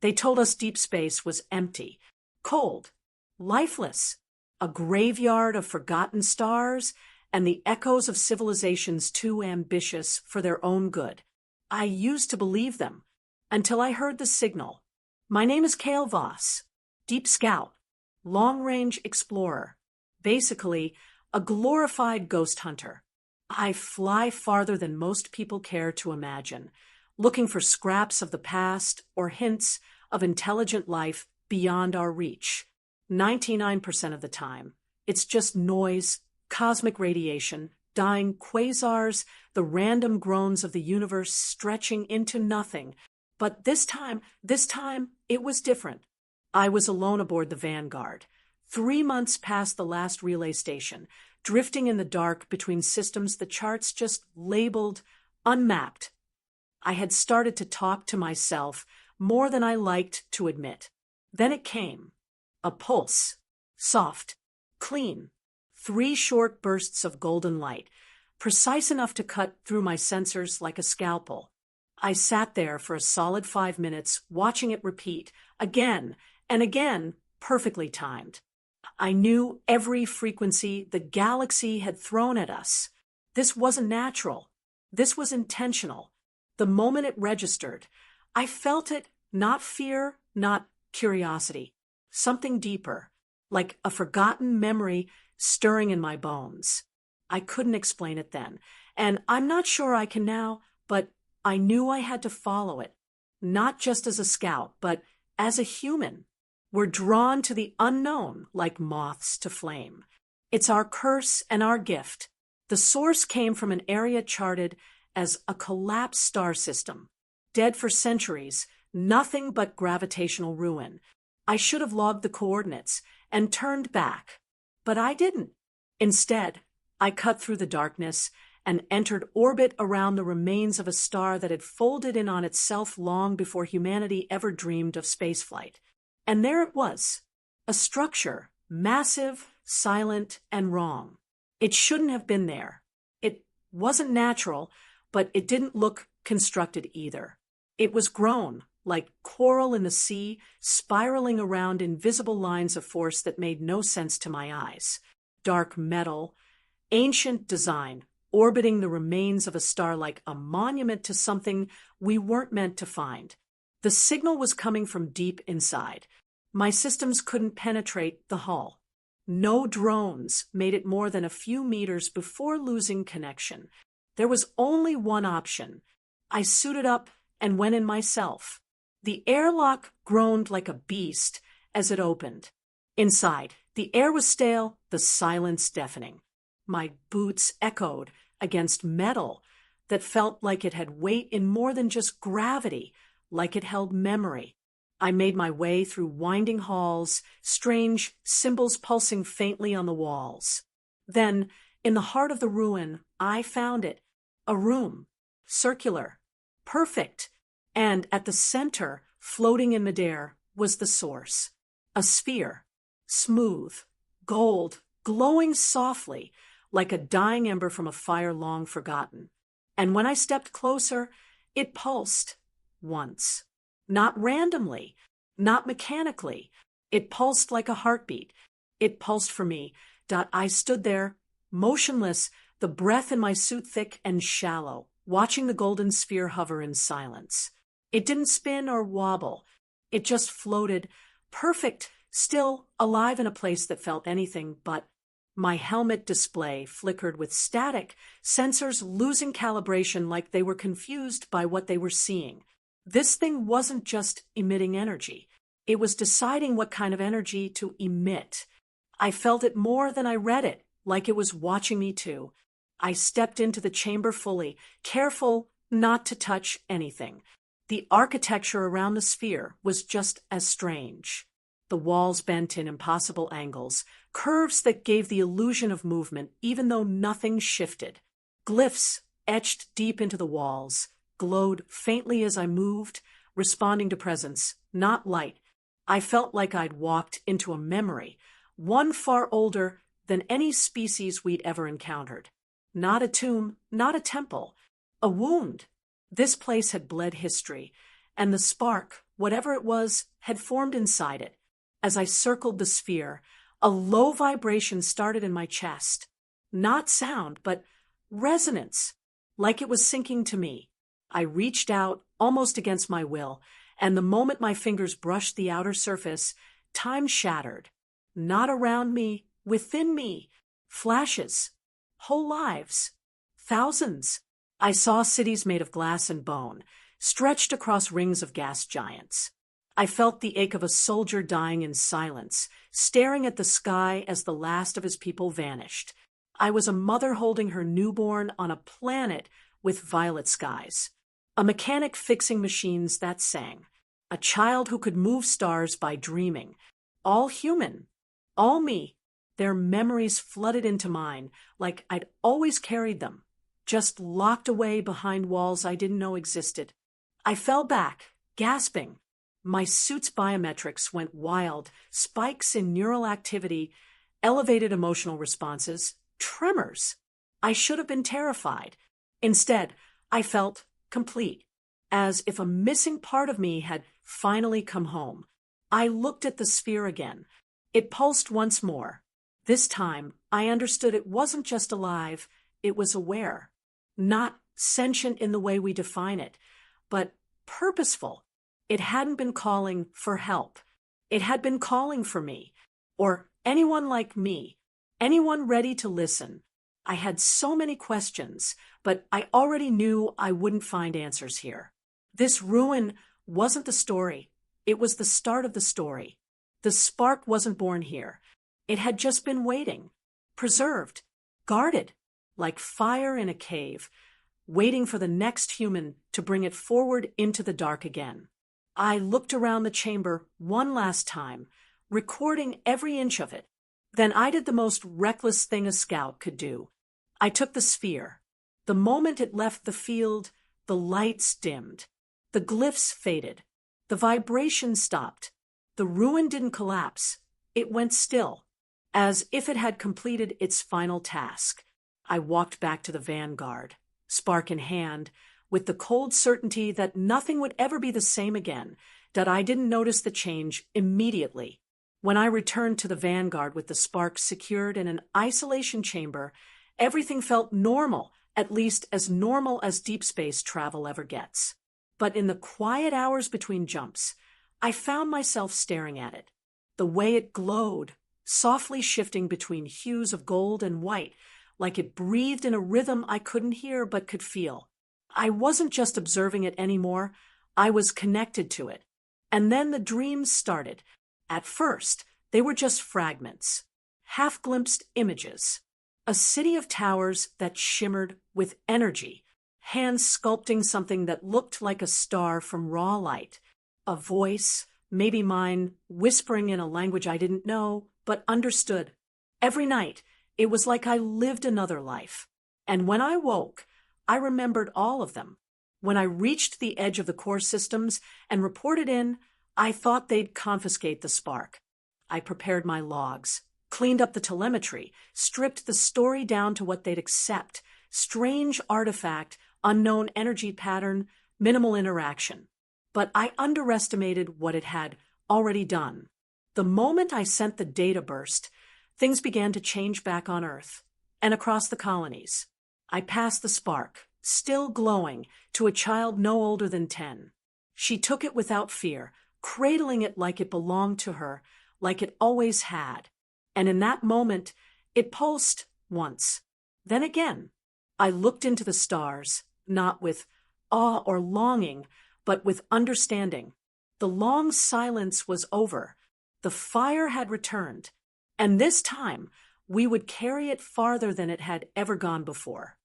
They told us deep space was empty, cold, lifeless, a graveyard of forgotten stars, and the echoes of civilizations too ambitious for their own good. I used to believe them, until I heard the signal. My name is Cale Voss, Deep Scout, long-range explorer, basically a glorified ghost hunter. I fly farther than most people care to imagine, looking for scraps of the past or hints of intelligent life beyond our reach. 99% of the time, it's just noise, cosmic radiation, dying quasars, the random groans of the universe stretching into nothing. But this time, it was different. I was alone aboard the Vanguard, 3 months past the last relay station, drifting in the dark between systems the charts just labeled unmapped. I had started to talk to myself more than I liked to admit. Then it came. A pulse. Soft. Clean. 3 short bursts of golden light, precise enough to cut through my sensors like a scalpel. I sat there for a solid 5 minutes, watching it repeat, again and again, perfectly timed. I knew every frequency the galaxy had thrown at us. This wasn't natural. This was intentional. The moment it registered, I felt it, not fear, not curiosity, something deeper, like a forgotten memory stirring in my bones. I couldn't explain it then, and I'm not sure I can now, but I knew I had to follow it, not just as a scout, but as a human. We're drawn to the unknown like moths to flame. It's our curse and our gift. The source came from an area charted as a collapsed star system, dead for centuries, nothing but gravitational ruin. I should have logged the coordinates and turned back, but I didn't. Instead, I cut through the darkness and entered orbit around the remains of a star that had folded in on itself long before humanity ever dreamed of spaceflight. And there it was, a structure, massive, silent, and wrong. It shouldn't have been there. It wasn't natural, but it didn't look constructed either. It was grown, like coral in the sea, spiraling around invisible lines of force that made no sense to my eyes. Dark metal, ancient design, orbiting the remains of a star like a monument to something we weren't meant to find. The signal was coming from deep inside. My systems couldn't penetrate the hull. No drones made it more than a few meters before losing connection. There was only one option. I suited up and went in myself. The airlock groaned like a beast as it opened. Inside, the air was stale, the silence deafening. My boots echoed against metal that felt like it had weight in more than just gravity, like it held memory. I made my way through winding halls, strange symbols pulsing faintly on the walls. Then, in the heart of the ruin, I found it. A room. Circular. Perfect. And at the center, floating in midair, was the source. A sphere. Smooth. Gold. Glowing softly, like a dying ember from a fire long forgotten. And when I stepped closer, it pulsed. Once. Not randomly, not mechanically. It pulsed like a heartbeat. It pulsed for me. I stood there, motionless, the breath in my suit thick and shallow, watching the golden sphere hover in silence. It didn't spin or wobble. It just floated, perfect, still alive in a place that felt anything but. My helmet display flickered with static, sensors losing calibration like they were confused by what they were seeing. This thing wasn't just emitting energy. It was deciding what kind of energy to emit. I felt it more than I read it, like it was watching me too. I stepped into the chamber fully, careful not to touch anything. The architecture around the sphere was just as strange. The walls bent in impossible angles, curves that gave the illusion of movement even though nothing shifted. Glyphs etched deep into the walls glowed faintly as I moved, responding to presence, not light. I felt like I'd walked into a memory, one far older than any species we'd ever encountered. Not a tomb, not a temple, a wound. This place had bled history, and the spark, whatever it was, had formed inside it. As I circled the sphere, a low vibration started in my chest. Not sound, but resonance, like it was sinking to me. I reached out, almost against my will, and the moment my fingers brushed the outer surface, time shattered. Not around me, within me. Flashes. Whole lives. Thousands. I saw cities made of glass and bone, stretched across rings of gas giants. I felt the ache of a soldier dying in silence, staring at the sky as the last of his people vanished. I was a mother holding her newborn on a planet with violet skies. A mechanic fixing machines that sang. A child who could move stars by dreaming. All human. All me. Their memories flooded into mine, like I'd always carried them, just locked away behind walls I didn't know existed. I fell back, gasping. My suit's biometrics went wild, spikes in neural activity, elevated emotional responses, tremors. I should have been terrified. Instead, I felt complete, as if a missing part of me had finally come home. I looked at the sphere again. It pulsed once more. This time, I understood it wasn't just alive, it was aware. Not sentient in the way we define it, but purposeful. It hadn't been calling for help. It had been calling for me, or anyone like me, anyone ready to listen. I had so many questions, but I already knew I wouldn't find answers here. This ruin wasn't the story. It was the start of the story. The spark wasn't born here. It had just been waiting, preserved, guarded, like fire in a cave, waiting for the next human to bring it forward into the dark again. I looked around the chamber one last time, recording every inch of it. Then I did the most reckless thing a scout could do. I took the sphere. The moment it left the field, the lights dimmed. The glyphs faded. The vibration stopped. The ruin didn't collapse. It went still, as if it had completed its final task. I walked back to the vanguard, spark in hand, with the cold certainty that nothing would ever be the same again, that I didn't notice the change immediately. When I returned to the vanguard with the spark secured in an isolation chamber, everything felt normal, at least as normal as deep space travel ever gets. But in the quiet hours between jumps, I found myself staring at it. The way it glowed, softly shifting between hues of gold and white, like it breathed in a rhythm I couldn't hear but could feel. I wasn't just observing it anymore, I was connected to it. And then the dreams started. At first, they were just fragments, half-glimpsed images. A city of towers that shimmered with energy, hands sculpting something that looked like a star from raw light. A voice, maybe mine, whispering in a language I didn't know, but understood. Every night, it was like I lived another life. And when I woke, I remembered all of them. When I reached the edge of the core systems and reported in, I thought they'd confiscate the spark. I prepared my logs, cleaned up the telemetry, stripped the story down to what they'd accept. Strange artifact, unknown energy pattern, minimal interaction. But I underestimated what it had already done. The moment I sent the data burst, things began to change back on Earth and across the colonies. I passed the spark, still glowing, to a child no older than 10. She took it without fear, cradling it like it belonged to her, like it always had. And in that moment, it pulsed once. Then again, I looked into the stars, not with awe or longing, but with understanding. The long silence was over. The fire had returned, and this time we would carry it farther than it had ever gone before.